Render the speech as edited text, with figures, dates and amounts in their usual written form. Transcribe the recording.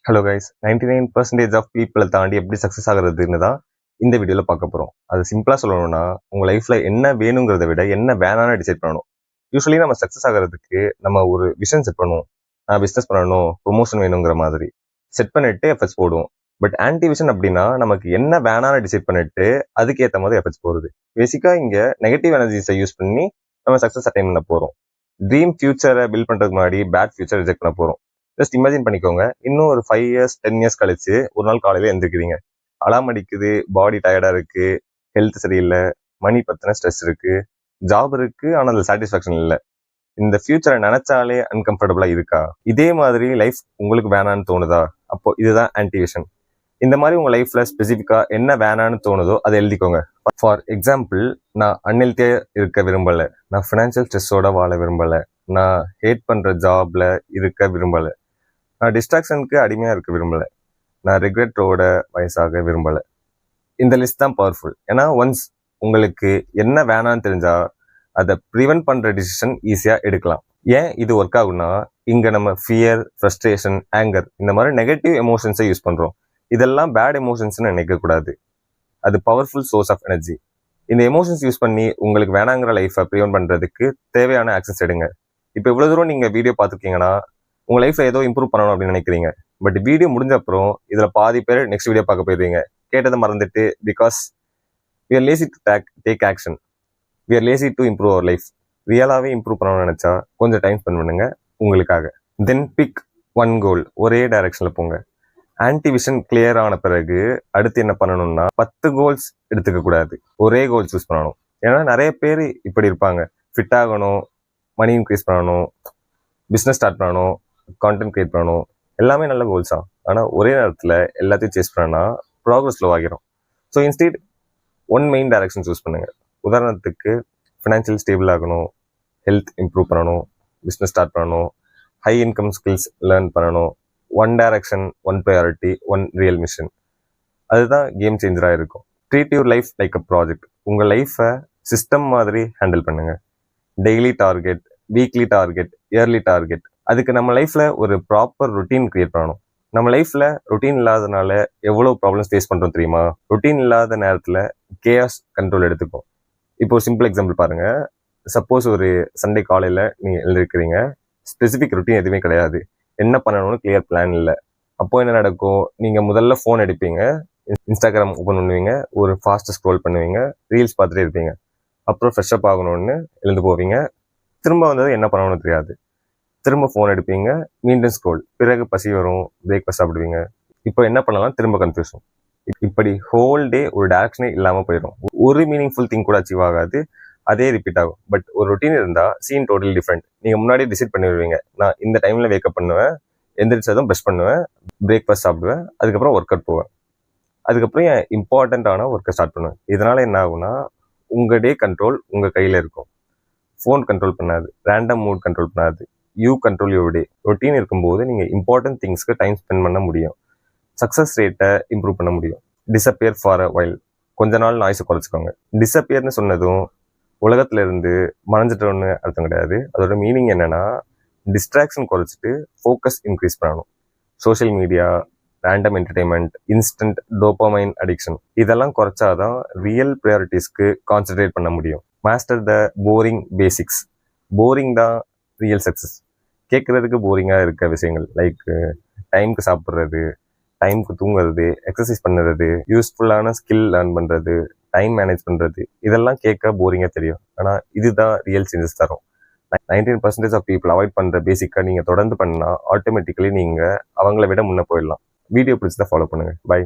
Hello guys, 99% of பீப்புளை தாண்டி எப்படி சக்ஸஸ் ஆகுறதுன்னு தான் இந்த வீடியோவில் பார்க்க போகிறோம். அது சிம்பிளாக சொல்லணும்னா, உங்கள் லைஃப்பில் என்ன வேணுங்கிறத விட என்ன வேணான்னு டிசைட் பண்ணணும். யூஸ்வலி நம்ம சக்ஸஸ் ஆகிறதுக்கு நம்ம ஒரு விஷன் செட் பண்ணுவோம். நான் பிஸ்னஸ் பண்ணணும், ப்ரொமோஷன் வேணுங்கிற மாதிரி செட் பண்ணிட்டு எஃபர்ட்ஸ் போடுவோம். பட் ஆன்டி விஷன் அப்படின்னா நமக்கு என்ன வேணான்னு டிசைட் பண்ணிட்டு அதுக்கேற்ற மாதிரி எஃபர்ட்ஸ் போடுது. பேசிக்காக இங்கே நெகட்டிவ் எனர்ஜிஸை யூஸ் பண்ணி நம்ம சக்ஸஸ் அட்டைன் பண்ண போகிறோம். ட்ரீம் ஃபியூச்சரை பில்ட் பண்ணுறதுக்கு முன்னாடி பேட் ஃபியூச்சர் ரிஜெக்ட் பண்ண போகிறோம். ஜஸ்ட் இமேஜின் பண்ணிக்கோங்க, இன்னும் ஒரு 5 இயர்ஸ் 10 இயர்ஸ் கழிச்சு ஒரு நாள் காலையில எழுந்திருக்கிறீங்க. அலாம் அடிக்குது, பாடி டயர்டா இருக்கு, ஹெல்த் சரியில்லை, மணி பத்தின ஸ்ட்ரெஸ் இருக்கு, ஜாப் இருக்கு, ஆனால் அதில் சாட்டிஸ்ஃபேக்ஷன் இல்லை. இந்த ஃபியூச்சரை நினைச்சாலே அன்கம்ஃபர்டபுளா இருக்கா? இதே மாதிரி லைஃப் உங்களுக்கு வேணான்னு தோணுதா? அப்போ இதுதான் ஆன்டிவிஷன். இந்த மாதிரி உங்க லைஃப்ல ஸ்பெசிஃபிக்கா என்ன வேணான்னு தோணுதோ அதை எழுதிக்கோங்க. ஃபார் எக்ஸாம்பிள், நான் அன்ஹெல்த்தியா இருக்க விரும்பல, நான் ஃபினான்ஷியல் ஸ்ட்ரெஸ்ஸோட வாழ விரும்பல, நான் ஹேட் பண்ற ஜாப்ல இருக்க விரும்பல, நான் டிஸ்ட்ராக்ஷனுக்கு அடிமையாக இருக்க விரும்பலை, நான் ரிக்ரெட்டோட வயசாக விரும்பலை. இந்த லிஸ்ட் தான் பவர்ஃபுல். ஏன்னா ஒன்ஸ் உங்களுக்கு என்ன வேணான்னு தெரிஞ்சா அதை ப்ரிவென்ட் பண்ணுற டிசிஷன் ஈஸியாக எடுக்கலாம். ஏன் இது ஒர்க் ஆகும்னா, இங்கே நம்ம ஃபியர், ஃப்ரஸ்ட்ரேஷன், ஆங்கர் இந்த மாதிரி நெகட்டிவ் எமோஷன்ஸை யூஸ் பண்ணுறோம். இதெல்லாம் பேட் எமோஷன்ஸ்னு நினைக்கக்கூடாது. அது பவர்ஃபுல் சோர்ஸ் ஆஃப் எனர்ஜி. இந்த எமோஷன்ஸ் யூஸ் பண்ணி உங்களுக்கு வேணாங்கிற லைஃப்பை ப்ரிவென்ட் பண்ணுறதுக்கு தேவையான ஆக்ஷன்ஸ் எடுங்க. இப்போ இவ்வளோ தூரம் நீங்கள் வீடியோ பார்த்துருக்கீங்கன்னா உங்கள் லைஃப்பில் ஏதோ இம்ப்ரூவ் பண்ணணும் அப்படின்னு நினைக்கிறீங்க. பட் வீடியோ முடிஞ்ச அப்புறம் இதில் பாதி பேர் நெக்ஸ்ட் வீடியோ பார்க்க போயிடுவீங்க. கேட்டதை மறந்துட்டு, because we are lazy to take action. We are lazy to improve our life. ரியலாகவே இம்ப்ரூவ் பண்ணணும்னு நினச்சா கொஞ்சம் டைம் ஸ்பெண்ட் பண்ணுங்க உங்களுக்காக. Then big one goal. ஒரே டைரக்ஷனில் போங்க. ஆன்டி விஷன் கிளியர் ஆன பிறகு அடுத்து என்ன பண்ணணும்னா, 10 கோல்ஸ் எடுத்துக்க கூடாது, ஒரே கோல் சூஸ் பண்ணணும். ஏன்னா நிறைய பேர் இப்படி இருப்பாங்க, ஃபிட் ஆகணும், மணி இன்க்ரீஸ் பண்ணணும், பிஸ்னஸ் ஸ்டார்ட் பண்ணணும், கான்டென்ட் கிரியேட் பண்ணணும், எல்லாமே நல்ல கோல்ஸ் தான். ஆனால் ஒரே நேரத்தில் எல்லாத்தையும் சேஸ் பண்ணனா ப்ராக்ரஸ் ஸ்லோ ஆகிரும். So instead one main direction choose பண்ணுங்கள். உதாரணத்துக்கு, ஃபினான்ஷியல் ஸ்டேபிள் ஆகணும், ஹெல்த் இம்ப்ரூவ் பண்ணணும், பிஸ்னஸ் ஸ்டார்ட் பண்ணணும், ஹை இன்கம் ஸ்கில்ஸ் லேர்ன் பண்ணணும். One direction, one priority, one real mission. அதுதான் கேம் சேஞ்சராக இருக்கும். Treat your life like a project. உங்கள் லைஃப்பை சிஸ்டம் மாதிரி ஹேண்டில் பண்ணுங்கள். Daily target, weekly target, yearly target. அதுக்கு நம்ம லைஃப்பில் ஒரு ப்ராப்பர் ரொட்டீன் கிரியேட் பண்ணணும். நம்ம லைஃப்பில் ரொட்டீன் இல்லாதனால எவ்வளோ ப்ராப்ளம்ஸ் ஃபேஸ் பண்ணுறோம் தெரியுமா? ரொட்டீன் இல்லாத நேரத்தில் கேஆஸ் கண்ட்ரோல் எடுத்துக்கும். இப்போ ஒரு சிம்பிள் எக்ஸாம்பிள் பாருங்கள். சப்போஸ் ஒரு சண்டே காலையில் நீங்கள் எழுந்திருக்கிறீங்க, ஸ்பெசிஃபிக் ரொட்டீன் எதுவுமே கிடையாது, என்ன பண்ணணும்னு கிளியர் பிளான் இல்லை. அப்போது என்ன நடக்கும்? நீங்கள் முதல்ல ஃபோன் எடுப்பீங்க, இன்ஸ்டாகிராம் ஓப்பன் பண்ணுவீங்க, ஒரு ஃபாஸ்ட்டு ஸ்க்ரோல் பண்ணுவீங்க, ரீல்ஸ் பார்த்துட்டே இருப்பீங்க. அப்புறம் ஃப்ரெஷ்அப் ஆகணும்னு எழுந்து போவீங்க. திரும்ப வந்தது என்ன பண்ணணும்னு தெரியாது. திரும்ப ஃபோன் எடுப்பீங்க, மீண்டும் ஸ்க்ரோல், பிறகு பசி வரும், பிரேக்ஃபாஸ்ட் சாப்பிடுவீங்க. இப்போ என்ன பண்ணலாம்? திரும்ப கன்ஃபியூஷன். இப்படி ஹோல் டே ஒரு டேரக்ஷனே இல்லாமல் போயிடும். ஒரு மீனிங்ஃபுல் திங் கூட அச்சீவ் ஆகாது, அதே ரிப்பீட் ஆகும். பட் ஒரு ரொட்டீன் இருந்தால் சீன் டோட்டல் டிஃப்ரெண்ட். நீங்கள் முன்னாடியே டிசைட் பண்ணிடுவீங்க, நான் இந்த டைமில் வேக்கப் பண்ணுவேன், எந்திரிச்சதும் ப்ரஷ் பண்ணுவேன், பிரேக்ஃபாஸ்ட் சாப்பிடுவேன், அதுக்கப்புறம் ஒர்க் அவுட் போவேன், அதுக்கப்புறம் என் இம்பார்ட்டண்ட்டான ஒர்க்கை ஸ்டார்ட் பண்ணுவேன். இதனால் என்ன ஆகும்னா, உங்கள் டே கண்ட்ரோல் உங்கள் கையில் இருக்கும். ஃபோன் கண்ட்ரோல் பண்ணாது, ரேண்டம் மூட் கண்ட்ரோல் பண்ணாது. You control your day. Routine இருக்கும்போது நீங்கள் இம்பார்ட்டன்ட் திங்ஸ்க்கு டைம் ஸ்பெண்ட் பண்ண முடியும், சக்ஸஸ் ரேட்டை இம்ப்ரூவ் பண்ண முடியும். Disappear for a while. கொஞ்ச நாள் நாய்ஸை குறைச்சிக்கோங்க. டிஸப்பியர்னு சொன்னதும் உலகத்துல இருந்து மறைஞ்சிட்டோன்னு அர்த்தம் கிடையாது. அதோட மீனிங் என்னன்னா, டிஸ்ட்ராக்ஷன் குறைச்சிட்டு ஃபோக்கஸ் இன்க்ரீஸ் பண்ணணும். Social media, random entertainment, instant dopamine addiction, இதெல்லாம் குறைச்சாதான் ரியல் ப்ரையாரிட்டிஸ்க்கு கான்சன்ட்ரேட் பண்ண முடியும். மாஸ்டர் த போரிங் பேசிக்ஸ். போரிங் தான் ரியல் சக்ஸஸ். கேட்குறதுக்கு போரிங்காக இருக்க விஷயங்கள் லைக் டைமுக்கு சாப்பிட்றது, டைமுக்கு தூங்குறது, எக்ஸசைஸ் பண்ணுறது, யூஸ்ஃபுல்லான ஸ்கில் லேர்ன் பண்ணுறது, டைம் மேனேஜ் பண்ணுறது, இதெல்லாம் கேட்க போரிங்காக தெரியும். ஆனால் இதுதான் ரியல் சேஞ்சஸ் தரும். 99% ஆஃப் பீப்புள் அவாய்ட் பண்ணுற பேசிக்காக நீங்கள் தொடர்ந்து பண்ணால் ஆட்டோமேட்டிக்கலி நீங்கள் அவங்கள விட முன்னே போயிடலாம். வீடியோ பிடிச்சதை ஃபாலோ பண்ணுங்கள். பை.